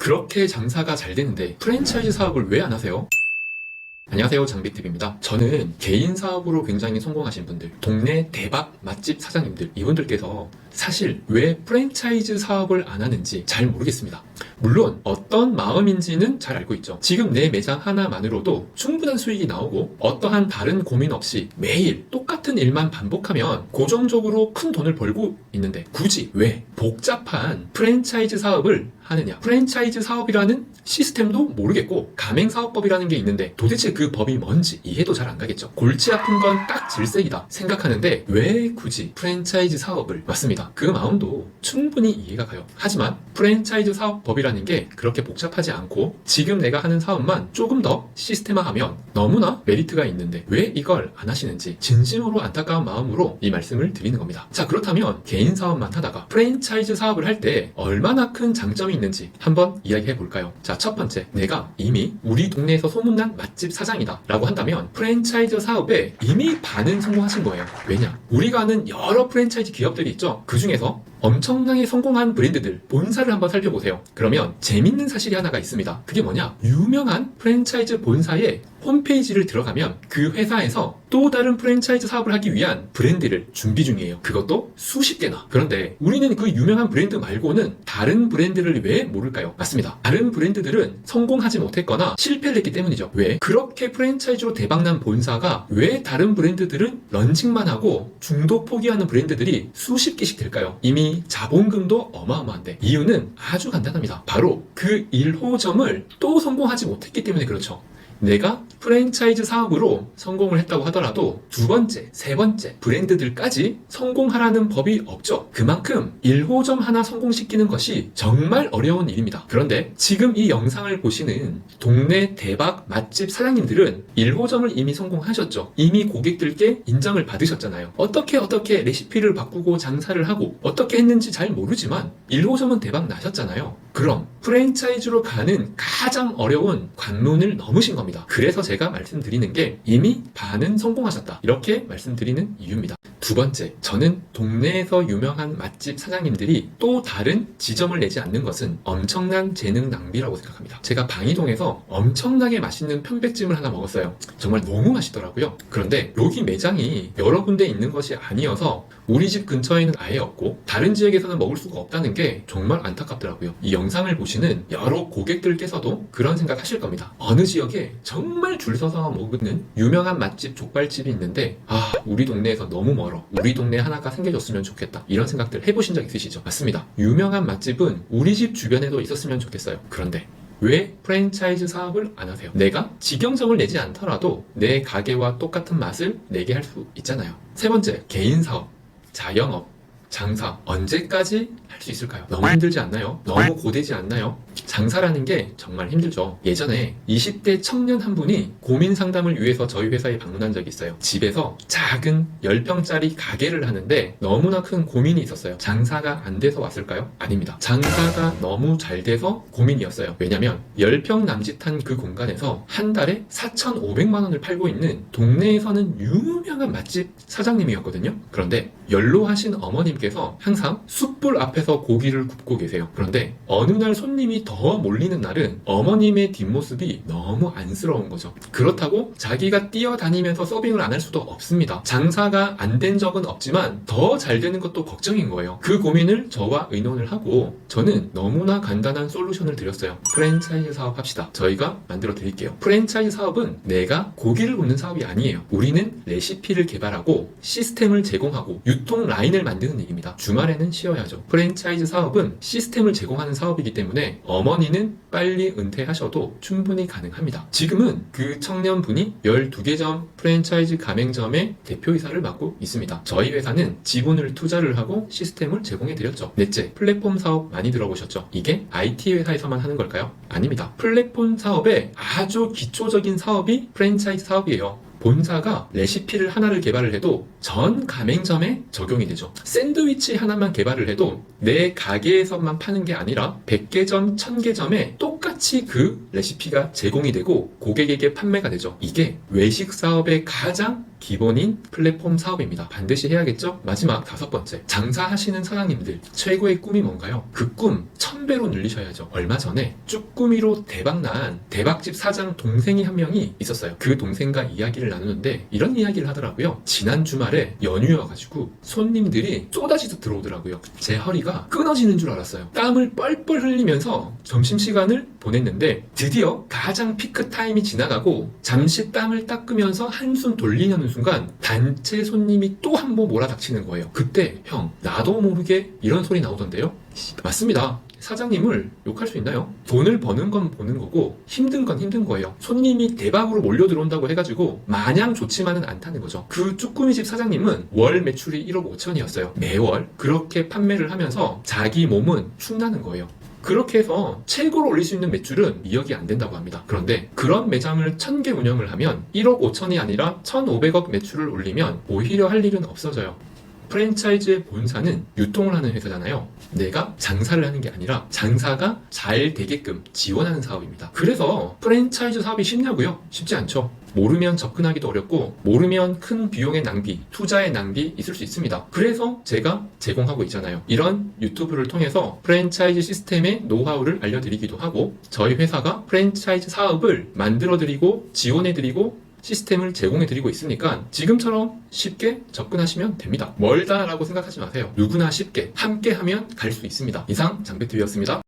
그렇게 장사가 잘 되는데 프랜차이즈 사업을 왜 안 하세요? 안녕하세요, 장비팁입니다. 저는 개인 사업으로 굉장히 성공하신 분들, 동네 대박 맛집 사장님들, 이분들께서 사실 왜 프랜차이즈 사업을 안 하는지 잘 모르겠습니다. 물론 어떤 마음인지는 잘 알고 있죠. 지금 내 매장 하나만으로도 충분한 수익이 나오고 어떠한 다른 고민 없이 매일 똑같은 일만 반복하면 고정적으로 큰 돈을 벌고 있는데 굳이 왜 복잡한 프랜차이즈 사업을 하느냐? 프랜차이즈 사업이라는 시스템도 모르겠고 가맹사업법이라는 게 있는데 도대체 그 법이 뭔지 이해도 잘 안 가겠죠. 골치 아픈 건 딱 질색이다 생각하는데 왜 굳이 프랜차이즈 사업을? 맞습니다. 그 마음도 충분히 이해가 가요. 하지만 프랜차이즈 사업법이라는 게 그렇게 복잡하지 않고 지금 내가 하는 사업만 조금 더 시스템화하면 너무나 메리트가 있는데 왜 이걸 안 하시는지 진심으로 안타까운 마음으로 이 말씀을 드리는 겁니다. 자, 그렇다면 개인 사업만 하다가 프랜차이즈 사업을 할 때 얼마나 큰 장점이 있는지 한번 이야기해 볼까요? 자, 첫 번째, 내가 이미 우리 동네에서 소문난 맛집 사장이다 라고 한다면 프랜차이즈 사업에 이미 반은 성공하신 거예요. 왜냐? 우리가 아는 여러 프랜차이즈 기업들이 있죠. 그 중에서 엄청나게 성공한 브랜드들 본사를 한번 살펴보세요. 그러면 재밌는 사실이 하나가 있습니다. 그게 뭐냐? 유명한 프랜차이즈 본사의 홈페이지를 들어가면 그 회사에서 또 다른 프랜차이즈 사업을 하기 위한 브랜드를 준비 중이에요. 그것도 수십 개나. 그런데 우리는 그 유명한 브랜드 말고는 다른 브랜드를 왜 모를까요? 맞습니다. 다른 브랜드들은 성공하지 못했거나 실패를 했기 때문이죠. 왜? 그렇게 프랜차이즈로 대박난 본사가 왜 다른 브랜드들은 런칭만 하고 중도 포기하는 브랜드들이 수십 개씩 될까요? 이미 자본금도 어마어마한데. 이유는 아주 간단합니다. 바로 그 1호점을 또 성공하지 못했기 때문에 그렇죠. 내가 프랜차이즈 사업으로 성공을 했다고 하더라도 두 번째, 세 번째 브랜드들까지 성공하라는 법이 없죠. 그만큼 1호점 하나 성공시키는 것이 정말 어려운 일입니다. 그런데 지금 이 영상을 보시는 동네 대박 맛집 사장님들은 1호점을 이미 성공하셨죠. 이미 고객들께 인정을 받으셨잖아요. 어떻게 레시피를 바꾸고 장사를 하고 어떻게 했는지 잘 모르지만 1호점은 대박 나셨잖아요. 그럼 프랜차이즈로 가는 가장 어려운 관문을 넘으신 겁니다. 그래서 제가 말씀드리는 게 이미 반은 성공하셨다. 이렇게 말씀드리는 이유입니다. 두 번째, 저는 동네에서 유명한 맛집 사장님들이 또 다른 지점을 내지 않는 것은 엄청난 재능 낭비라고 생각합니다. 제가 방이동에서 엄청나게 맛있는 편백찜을 하나 먹었어요. 정말 너무 맛있더라고요. 그런데 여기 매장이 여러 군데 있는 것이 아니어서 우리 집 근처에는 아예 없고 다른 지역에서는 먹을 수가 없다는 게 정말 안타깝더라고요. 이 영상을 보시는 여러 고객들께서도 그런 생각 하실 겁니다. 어느 지역에 정말 줄 서서 먹는 유명한 맛집 족발집이 있는데 우리 동네에서 너무 멀어. 우리 동네에 하나가 생겨줬으면 좋겠다. 이런 생각들 해보신 적 있으시죠? 맞습니다. 유명한 맛집은 우리 집 주변에도 있었으면 좋겠어요. 그런데 왜 프랜차이즈 사업을 안 하세요? 내가 직영점을 내지 않더라도 내 가게와 똑같은 맛을 내게 할 수 있잖아요. 세 번째, 개인 사업, 자영업, 장사 언제까지 할 수 있을까요? 너무 힘들지 않나요? 너무 고되지 않나요? 장사라는 게 정말 힘들죠. 예전에 20대 청년 한 분이 고민 상담을 위해서 저희 회사에 방문한 적이 있어요. 집에서 작은 10평짜리 가게를 하는데 너무나 큰 고민이 있었어요. 장사가 안 돼서 왔을까요? 아닙니다. 장사가 너무 잘 돼서 고민이었어요. 왜냐면 10평 남짓한 그 공간에서 한 달에 4,500만 원을 팔고 있는 동네에서는 유명한 맛집 사장님이었거든요. 그런데 연로하신 어머님께서 항상 숯불 앞에서 고기를 굽고 계세요. 그런데 어느 날 손님이 더 몰리는 날은 어머님의 뒷모습이 너무 안쓰러운 거죠. 그렇다고 자기가 뛰어다니면서 서빙을 안 할 수도 없습니다. 장사가 안 된 적은 없지만 더 잘 되는 것도 걱정인 거예요. 그 고민을 저와 의논을 하고 저는 너무나 간단한 솔루션을 드렸어요. 프랜차이즈 사업 합시다. 저희가 만들어 드릴게요. 프랜차이즈 사업은 내가 고기를 굽는 사업이 아니에요. 우리는 레시피를 개발하고 시스템을 제공하고 유통 라인을 만드는 얘기입니다. 주말에는 쉬어야죠. 프랜차이즈 사업은 시스템을 제공하는 사업이기 때문에 어머니는 빨리 은퇴하셔도 충분히 가능합니다. 지금은 그 청년분이 12개점 프랜차이즈 가맹점의 대표이사를 맡고 있습니다. 저희 회사는 지분을 투자를 하고 시스템을 제공해드렸죠. 넷째, 플랫폼 사업 많이 들어보셨죠? 이게 IT 회사에서만 하는 걸까요? 아닙니다. 플랫폼 사업의 아주 기초적인 사업이 프랜차이즈 사업이에요. 본사가 레시피를 하나를 개발을 해도 전 가맹점에 적용이 되죠. 샌드위치 하나만 개발을 해도 내 가게에서만 파는 게 아니라 100개점, 1000개점에 똑같이 그 레시피가 제공이 되고 고객에게 판매가 되죠. 이게 외식 사업의 가장 기본인 플랫폼 사업입니다. 반드시 해야겠죠? 마지막 5번째. 장사하시는 사장님들, 최고의 꿈이 뭔가요? 그 꿈 1000배로 늘리셔야죠. 얼마 전에 쭈꾸미로 대박난 대박집 사장 동생이 한 명이 있었어요. 그 동생과 이야기를 나누는데 이런 이야기를 하더라고요. 지난 주말에 연휴여가지고 손님들이 쏟아지듯 들어오더라고요. 제 허리가 끊어지는 줄 알았어요. 땀을 뻘뻘 흘리면서 점심시간을 보냈는데 드디어 가장 피크 타임이 지나가고 잠시 땀을 닦으면서 한숨 돌리려는 순간 단체 손님이 또 한 번 몰아닥치는 거예요. 그때 형, 나도 모르게 이런 소리 나오던데요? 맞습니다. 사장님을 욕할 수 있나요? 돈을 버는 건 버는 거고 힘든 건 힘든 거예요. 손님이 대박으로 몰려 들어온다고 해가지고 마냥 좋지만은 않다는 거죠. 그 쭈꾸미집 사장님은 월 매출이 1억 5천이었어요. 매월 그렇게 판매를 하면서 자기 몸은 축나는 거예요. 그렇게 해서 최고로 올릴 수 있는 매출은 2억이 안 된다고 합니다. 그런데 그런 매장을 1000개 운영을 하면 1억 5천이 아니라 1500억 매출을 올리면 오히려 할 일은 없어져요. 프랜차이즈의 본사는 유통을 하는 회사잖아요. 내가 장사를 하는 게 아니라 장사가 잘 되게끔 지원하는 사업입니다. 그래서 프랜차이즈 사업이 쉽냐고요? 쉽지 않죠. 모르면 접근하기도 어렵고 모르면 큰 비용의 낭비, 투자의 낭비 있을 수 있습니다. 그래서 제가 제공하고 있잖아요. 이런 유튜브를 통해서 프랜차이즈 시스템의 노하우를 알려드리기도 하고 저희 회사가 프랜차이즈 사업을 만들어드리고 지원해드리고 시스템을 제공해드리고 있으니까 지금처럼 쉽게 접근하시면 됩니다. 멀다라고 생각하지 마세요. 누구나 쉽게 함께하면 갈 수 있습니다. 이상 장비TV였습니다.